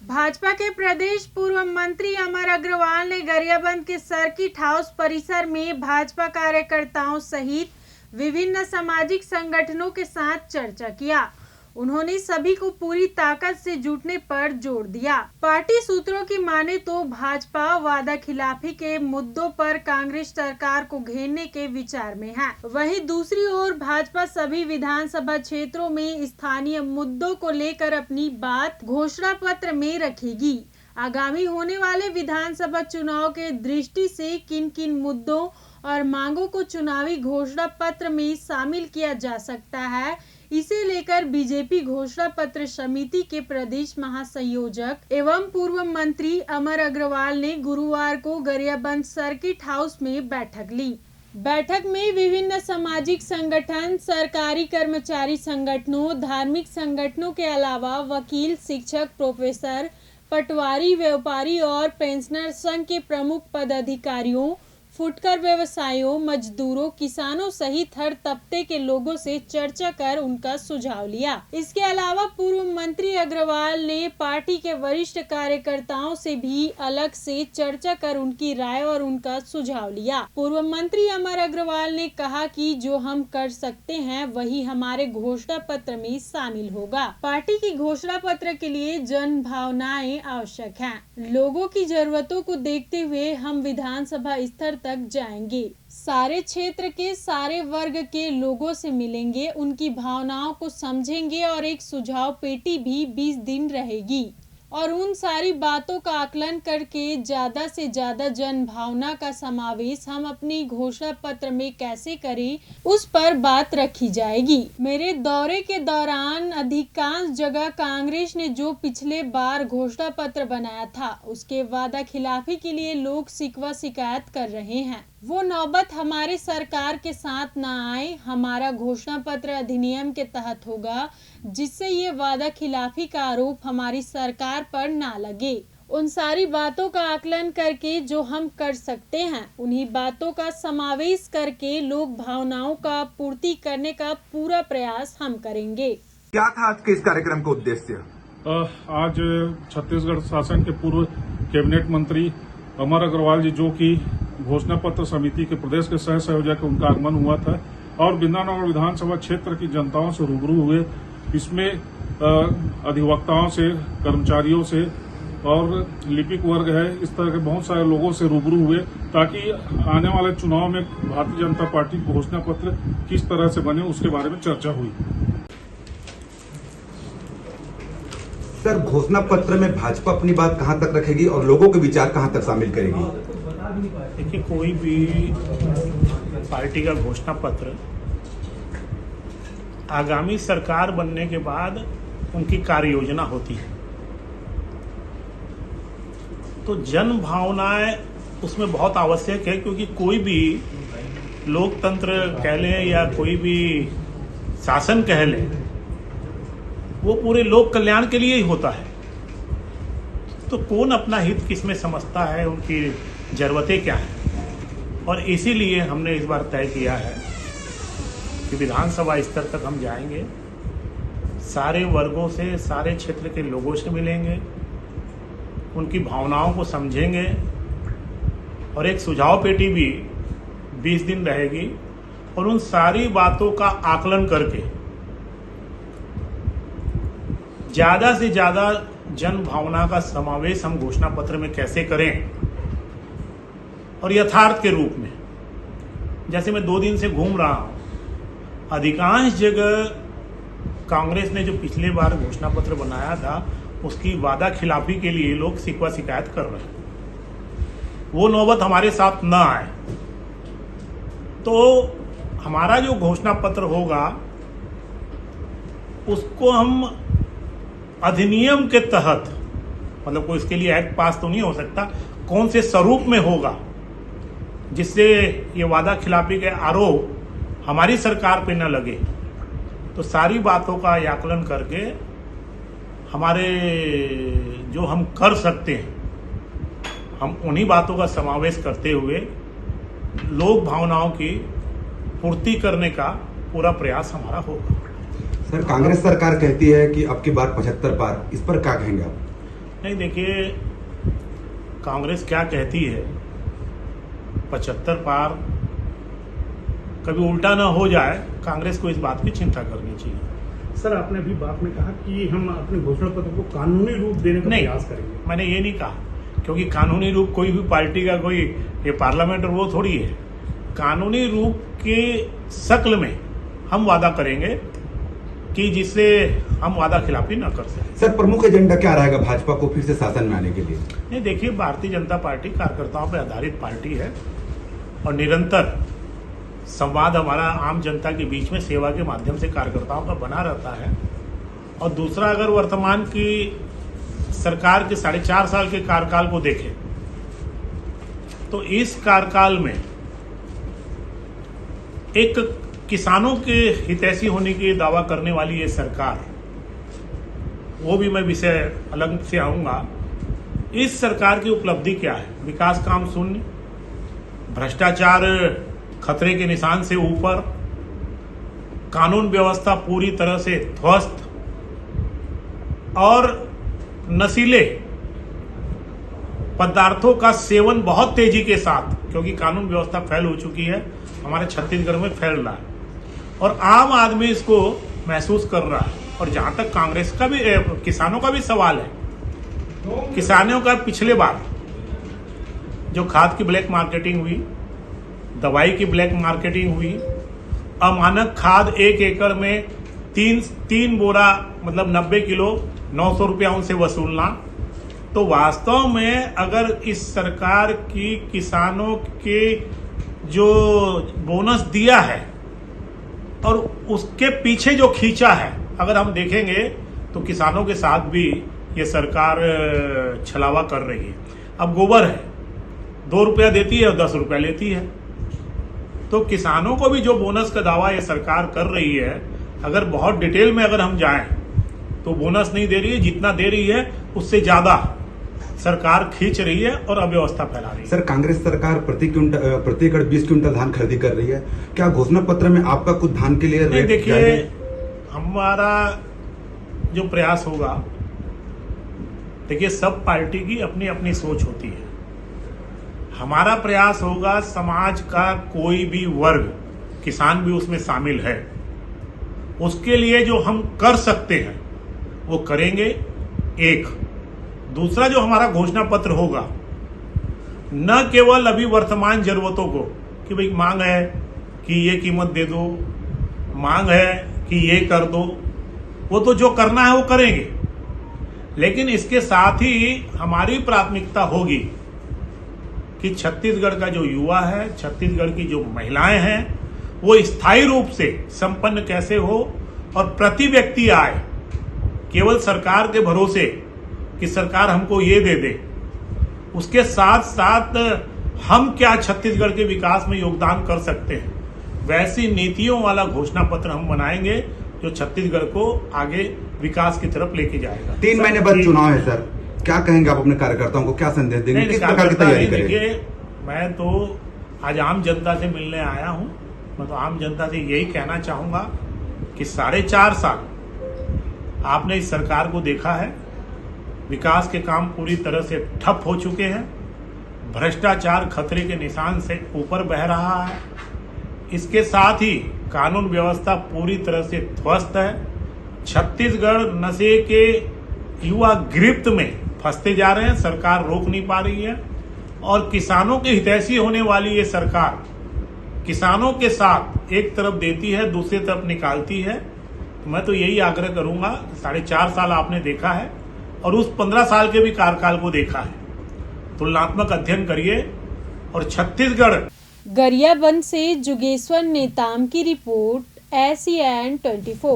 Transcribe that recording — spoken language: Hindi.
भाजपा के प्रदेश पूर्व मंत्री अमर अग्रवाल ने गरियाबंद के सर्किट हाउस परिसर में भाजपा कार्यकर्ताओं सहित विभिन्न सामाजिक संगठनों के साथ चर्चा किया। उन्होंने सभी को पूरी ताकत से जुटने पर जोर दिया। पार्टी सूत्रों की माने तो भाजपा वादा खिलाफी के मुद्दों पर कांग्रेस सरकार को घेरने के विचार में है। वहीं दूसरी ओर भाजपा सभी विधानसभा क्षेत्रों में स्थानीय मुद्दों को लेकर अपनी बात घोषणा पत्र में रखेगी। आगामी होने वाले विधानसभा चुनाव के दृष्टि से किन किन मुद्दों और मांगों को चुनावी घोषणा पत्र में शामिल किया जा सकता है, इसे लेकर बीजेपी घोषणा पत्र समिति के प्रदेश महासंयोजक एवं पूर्व मंत्री अमर अग्रवाल ने गुरुवार को गरियाबंद सर्किट हाउस में बैठक ली। बैठक में विभिन्न सामाजिक संगठन, सरकारी कर्मचारी संगठनों, धार्मिक संगठनों के अलावा वकील, शिक्षक, प्रोफेसर, पटवारी, व्यापारी और पेंशनर संघ के प्रमुख पदाधिकारियों, फुटकर व्यवसायियों, मजदूरों, किसानों सहित हर तबके के लोगों से चर्चा कर उनका सुझाव लिया। इसके अलावा पूर्व मंत्री अग्रवाल ने पार्टी के वरिष्ठ कार्यकर्ताओं से भी अलग से चर्चा कर उनकी राय और उनका सुझाव लिया। पूर्व मंत्री अमर अग्रवाल ने कहा कि जो हम कर सकते हैं वही हमारे घोषणा पत्र में शामिल होगा। पार्टी की घोषणा पत्र के लिए जन भावनाएं आवश्यक हैं। लोगों की जरूरतों को देखते हुए हम विधानसभा स्तर तक जाएंगे, सारे क्षेत्र के सारे वर्ग के लोगों से मिलेंगे, उनकी भावनाओं को समझेंगे और एक सुझाव पेटी भी 20 दिन रहेगी और उन सारी बातों का आकलन करके ज्यादा से ज्यादा जन भावना का समावेश हम अपनी घोषणा पत्र में कैसे करें, उस पर बात रखी जाएगी। मेरे दौरे के दौरान अधिकांश जगह कांग्रेस ने जो पिछले बार घोषणा पत्र बनाया था उसके वादा खिलाफी के लिए लोग शिकवा शिकायत कर रहे हैं। वो नौबत हमारे सरकार के साथ ना आए। हमारा घोषणा पत्र अधिनियम के तहत होगा जिससे ये वादा खिलाफी का आरोप हमारी सरकार पर ना लगे। उन सारी बातों का आकलन करके जो हम कर सकते हैं उन्हीं बातों का समावेश करके लोक भावनाओं का पूर्ति करने का पूरा प्रयास हम करेंगे। क्या था आज के इस कार्यक्रम का उद्देश्य? आज छत्तीसगढ़ शासन के पूर्व कैबिनेट मंत्री अमर अग्रवाल जी, जो कि घोषणा पत्र समिति के प्रदेश के सह संयोजक, उनका आगमन हुआ था और बिंदानगर विधानसभा क्षेत्र की जनताओं से रूबरू हुए। इसमें अधिवक्ताओं से, कर्मचारियों से और लिपिक वर्ग है, इस तरह के बहुत सारे लोगों से रूबरू हुए ताकि आने वाले चुनाव में भारतीय जनता पार्टी घोषणा पत्र किस तरह से बने उसके बारे में चर्चा हुई। सर, घोषणा पत्र में भाजपा अपनी बात कहां तक रखेगी और लोगों के विचार कहां तक शामिल करेगी? देखिए, कोई भी पार्टी का घोषणा पत्र आगामी सरकार बनने के बाद उनकी कार्य योजना होती है, तो जन भावनाएं उसमें बहुत आवश्यक है, क्योंकि कोई भी लोकतंत्र कह लें या कोई भी शासन कह लें, वो पूरे लोक कल्याण के लिए ही होता है। तो कौन अपना हित किसमें समझता है, उनकी जरूरतें क्या हैं, और इसीलिए हमने इस बार तय किया है कि विधानसभा स्तर तक हम जाएंगे, सारे वर्गों से, सारे क्षेत्र के लोगों से मिलेंगे, उनकी भावनाओं को समझेंगे और एक सुझाव पेटी भी 20 दिन रहेगी और उन सारी बातों का आकलन करके ज्यादा से ज्यादा जन भावना का समावेश हम घोषणा पत्र में कैसे करें और यथार्थ के रूप में। जैसे मैं 2 दिन से घूम रहा हूं, अधिकांश जगह कांग्रेस ने जो पिछले बार घोषणा पत्र बनाया था उसकी वादा खिलाफी के लिए लोग शिकवा शिकायत कर रहे हैं। वो नौबत हमारे साथ न आए। तो हमारा जो घोषणा पत्र होगा उसको हम अधिनियम के तहत, मतलब कोई इसके लिए एक्ट पास तो नहीं हो सकता, कौन से स्वरूप में होगा जिससे ये वादा खिलाफी के आरोप हमारी सरकार पे न लगे। तो सारी बातों का आकलन करके हमारे जो हम कर सकते हैं, हम उन्हीं बातों का समावेश करते हुए लोक भावनाओं की पूर्ति करने का पूरा प्रयास हमारा होगा। सर, कांग्रेस सरकार कहती है कि अब की बार 75 पार, इस पर क्या कहेंगे आप? नहीं, देखिए कांग्रेस क्या कहती है 75 पार कभी उल्टा ना हो जाए, कांग्रेस को इस बात की चिंता करनी चाहिए। सर, आपने अभी बात में कहा कि हम अपने घोषणा पत्र को कानूनी रूप देने का नहीं, प्रयास करेंगे। मैंने ये नहीं कहा, क्योंकि कानूनी रूप कोई भी पार्टी का कोई ये पार्लियामेंट और वो थोड़ी है। कानूनी रूप के शक्ल में हम वादा करेंगे कि जिससे हम वादा खिलाफी न कर सकें। सर, प्रमुख एजेंडा क्या रहेगा भाजपा को फिर से शासन में आने के लिए? नहीं, देखिए भारतीय जनता पार्टी कार्यकर्ताओं पर आधारित पार्टी है और निरंतर संवाद हमारा आम जनता के बीच में सेवा के माध्यम से कार्यकर्ताओं का बना रहता है। और दूसरा, अगर वर्तमान की सरकार के 4.5 साल के कार्यकाल को देखें तो इस कार्यकाल में एक किसानों के हितैषी होने की दावा करने वाली ये सरकार, वो भी मैं विषय अलग से आऊंगा। इस सरकार की उपलब्धि क्या है? विकास काम शून्य, भ्रष्टाचार खतरे के निशान से ऊपर, कानून व्यवस्था पूरी तरह से ध्वस्त और नशीले पदार्थों का सेवन बहुत तेजी के साथ, क्योंकि कानून व्यवस्था फैल हो चुकी है, हमारे छत्तीसगढ़ में फैल रहा है और आम आदमी इसको महसूस कर रहा है। और जहां तक कांग्रेस का भी किसानों का भी सवाल है, किसानों का पिछले बार जो खाद की ब्लैक मार्केटिंग हुई, दवाई की ब्लैक मार्केटिंग हुई, अमानक खाद 1 एकड़ में 3 बोरा मतलब 90 किलो 900 रुपया उनसे वसूलना, तो वास्तव में अगर इस सरकार की किसानों के जो बोनस दिया है और उसके पीछे जो खींचा है, अगर हम देखेंगे तो किसानों के साथ भी ये सरकार छलावा कर रही है। अब गोबर है, 2 रुपया देती है और 10 रुपया लेती है, तो किसानों को भी जो बोनस का दावा ये सरकार कर रही है, अगर बहुत डिटेल में अगर हम जाएं तो बोनस नहीं दे रही है, जितना दे रही है उससे ज्यादा सरकार खींच रही है और अव्यवस्था फैला रही है। सर, कांग्रेस सरकार प्रति एकड़ 20 क्विंटल धान खरीदी कर रही है, क्या घोषणा पत्र में आपका कुछ धान के लिए रेट? देखिए, हमारा जो प्रयास होगा, देखिए सब पार्टी की अपनी अपनी सोच होती है। हमारा प्रयास होगा समाज का कोई भी वर्ग, किसान भी उसमें शामिल है, उसके लिए जो हम कर सकते हैं वो करेंगे। एक दूसरा, जो हमारा घोषणा पत्र होगा, न केवल अभी वर्तमान जरूरतों को कि भाई मांग है कि ये कीमत दे दो, मांग है कि ये कर दो, वो तो जो करना है वो करेंगे, लेकिन इसके साथ ही हमारी प्राथमिकता होगी कि छत्तीसगढ़ का जो युवा है, छत्तीसगढ़ की जो महिलाएं हैं, वो स्थायी रूप से संपन्न कैसे हो और प्रति व्यक्ति आए, केवल सरकार के भरोसे कि सरकार हमको ये दे दे, उसके साथ साथ हम क्या छत्तीसगढ़ के विकास में योगदान कर सकते हैं, वैसी नीतियों वाला घोषणा पत्र हम बनाएंगे जो छत्तीसगढ़ को आगे विकास की तरफ लेके जाएगा। 3 महीने बाद चुनाव है सर, क्या कहेंगे आप अपने कार्यकर्ताओं को, क्या संदेश देंगे, किस प्रकार की तैयारी करेंगे? मैं तो आज आम जनता से मिलने आया हूं, मैं तो आम जनता से यही कहना चाहूंगा कि 4.5 साल आपने इस सरकार को देखा है, विकास के काम पूरी तरह से ठप हो चुके हैं, भ्रष्टाचार खतरे के निशान से ऊपर बह रहा है, इसके साथ ही कानून व्यवस्था पूरी तरह से ध्वस्त है, छत्तीसगढ़ नशे के युवा गिरफ्त में फंसते जा रहे हैं, सरकार रोक नहीं पा रही है, और किसानों के हितैषी होने वाली ये सरकार किसानों के साथ एक तरफ देती है, दूसरी तरफ निकालती है। तो मैं तो यही आग्रह करूंगा, 4.5 साल आपने देखा है और उस 15 साल के भी कार्यकाल को देखा है, तुलनात्मक अध्ययन करिए और छत्तीसगढ़। गरियाबंद से जुगेश्वर नेताम की रिपोर्ट, ACN 24।